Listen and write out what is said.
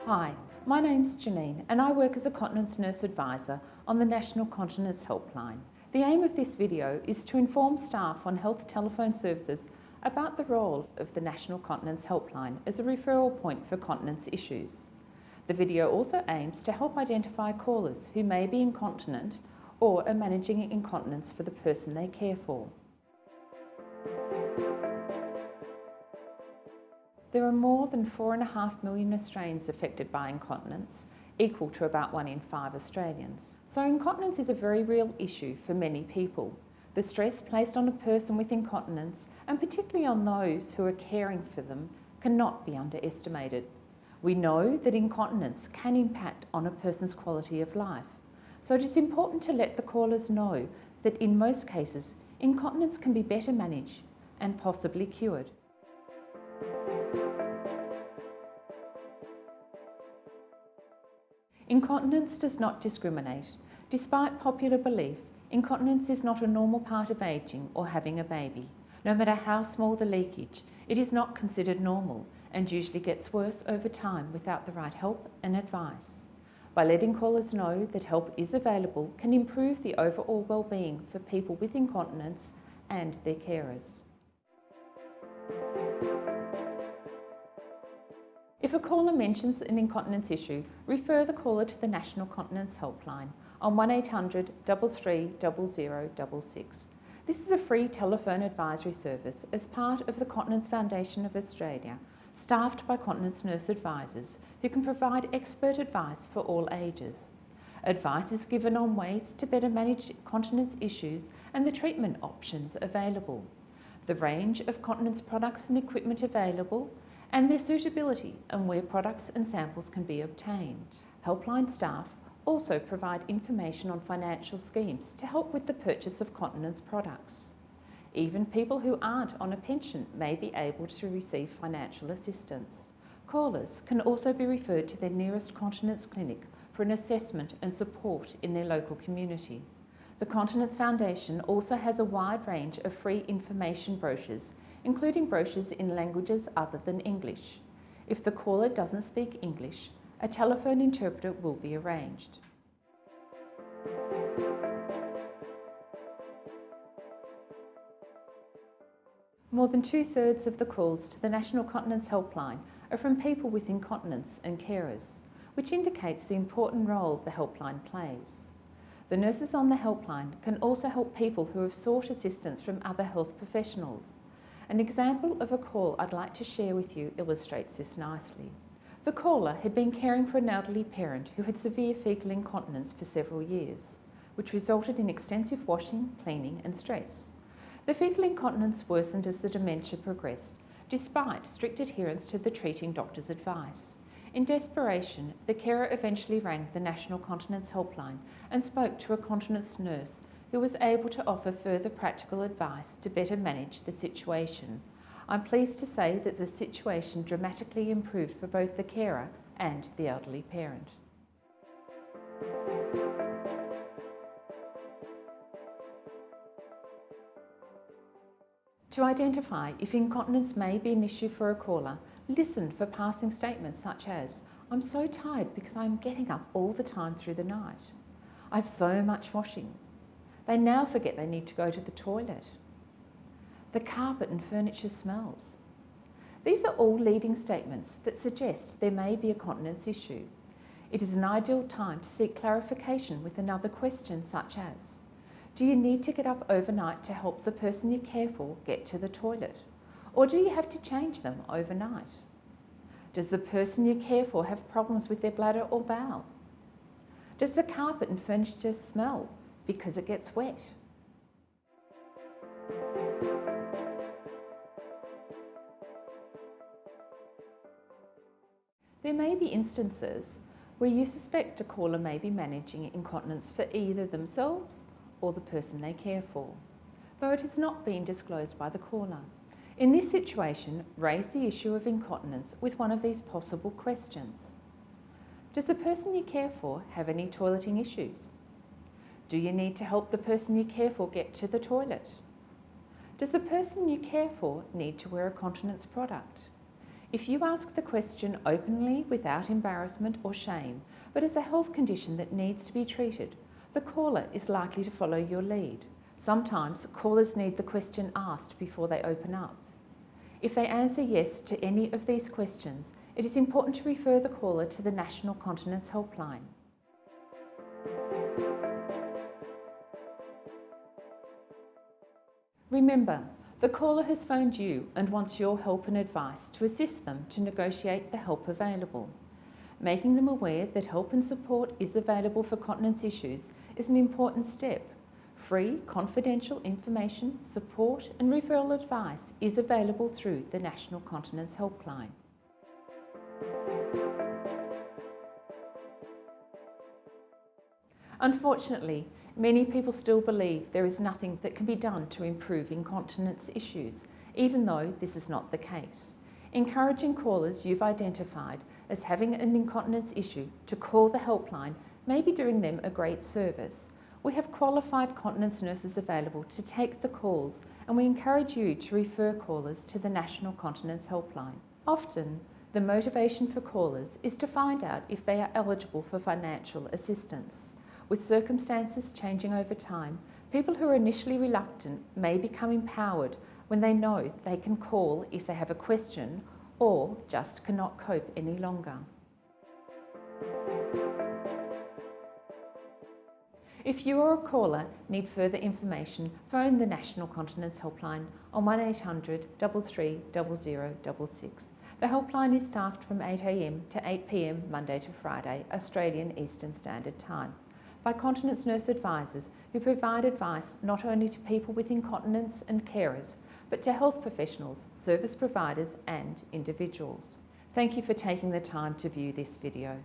Hi, my name's Janine and I work as a continence nurse advisor on the National Continence Helpline. The aim of this video is to inform staff on health telephone services about the role of the National Continence Helpline as a referral point for continence issues. The video also aims to help identify callers who may be incontinent or are managing incontinence for the person they care for. There are more than 4.5 million Australians affected by incontinence, equal to about 1 in 5 Australians. So incontinence is a very real issue for many people. The stress placed on a person with incontinence, and particularly on those who are caring for them, cannot be underestimated. We know that incontinence can impact on a person's quality of life. So it is important to let the callers know that in most cases, incontinence can be better managed and possibly cured. Incontinence does not discriminate. Despite popular belief, incontinence is not a normal part of ageing or having a baby. No matter how small the leakage, it is not considered normal and usually gets worse over time without the right help and advice. By letting callers know that help is available can improve the overall well-being for people with incontinence and their carers. If a caller mentions an incontinence issue, refer the caller to the National Continence Helpline on 1800 33 0066. This is a free telephone advisory service as part of the Continence Foundation of Australia, staffed by continence nurse advisors who can provide expert advice for all ages. Advice is given on ways to better manage continence issues and the treatment options available, the range of continence products and equipment available, and their suitability and where products and samples can be obtained. Helpline staff also provide information on financial schemes to help with the purchase of continence products. Even people who aren't on a pension may be able to receive financial assistance. Callers can also be referred to their nearest continence clinic for an assessment and support in their local community. The Continence Foundation also has a wide range of free information brochures, including brochures in languages other than English. If the caller doesn't speak English, a telephone interpreter will be arranged. More than 2/3 of the calls to the National Continence Helpline are from people with incontinence and carers, which indicates the important role the helpline plays. The nurses on the helpline can also help people who have sought assistance from other health professionals. An example of a call I'd like to share with you illustrates this nicely. The caller had been caring for an elderly parent who had severe fecal incontinence for several years, which resulted in extensive washing, cleaning and stress. The fecal incontinence worsened as the dementia progressed, despite strict adherence to the treating doctor's advice. In desperation, the carer eventually rang the National Continence Helpline and spoke to a continence nurse who was able to offer further practical advice to better manage the situation. I'm pleased to say that the situation dramatically improved for both the carer and the elderly parent. To identify if incontinence may be an issue for a caller, listen for passing statements such as, "I'm so tired because I'm getting up all the time through the night. I've so much washing. They now forget they need to go to the toilet. The carpet and furniture smells." These are all leading statements that suggest there may be a continence issue. It is an ideal time to seek clarification with another question such as, do you need to get up overnight to help the person you care for get to the toilet? Or do you have to change them overnight? Does the person you care for have problems with their bladder or bowel? Does the carpet and furniture smell because it gets wet? There may be instances where you suspect a caller may be managing incontinence for either themselves or the person they care for, though it has not been disclosed by the caller. In this situation, raise the issue of incontinence with one of these possible questions. Does the person you care for have any toileting issues? Do you need to help the person you care for get to the toilet? Does the person you care for need to wear a continence product? If you ask the question openly without embarrassment or shame, but as a health condition that needs to be treated, the caller is likely to follow your lead. Sometimes callers need the question asked before they open up. If they answer yes to any of these questions, it is important to refer the caller to the National Continence Helpline. Remember, the caller has phoned you and wants your help and advice to assist them to negotiate the help available. Making them aware that help and support is available for continence issues is an important step. Free, confidential information, support and referral advice is available through the National Continence Helpline. Unfortunately, many people still believe there is nothing that can be done to improve incontinence issues, even though this is not the case. Encouraging callers you've identified as having an incontinence issue to call the helpline may be doing them a great service. We have qualified continence nurses available to take the calls, and we encourage you to refer callers to the National Continence Helpline. Often, the motivation for callers is to find out if they are eligible for financial assistance. With circumstances changing over time, people who are initially reluctant may become empowered when they know they can call if they have a question or just cannot cope any longer. If you or a caller need further information, phone the National Continence Helpline on 1800 33 0066. The helpline is staffed from 8 AM to 8 PM Monday to Friday, Australian Eastern Standard Time, by continence nurse advisors who provide advice not only to people with incontinence and carers, but to health professionals, service providers and individuals. Thank you for taking the time to view this video.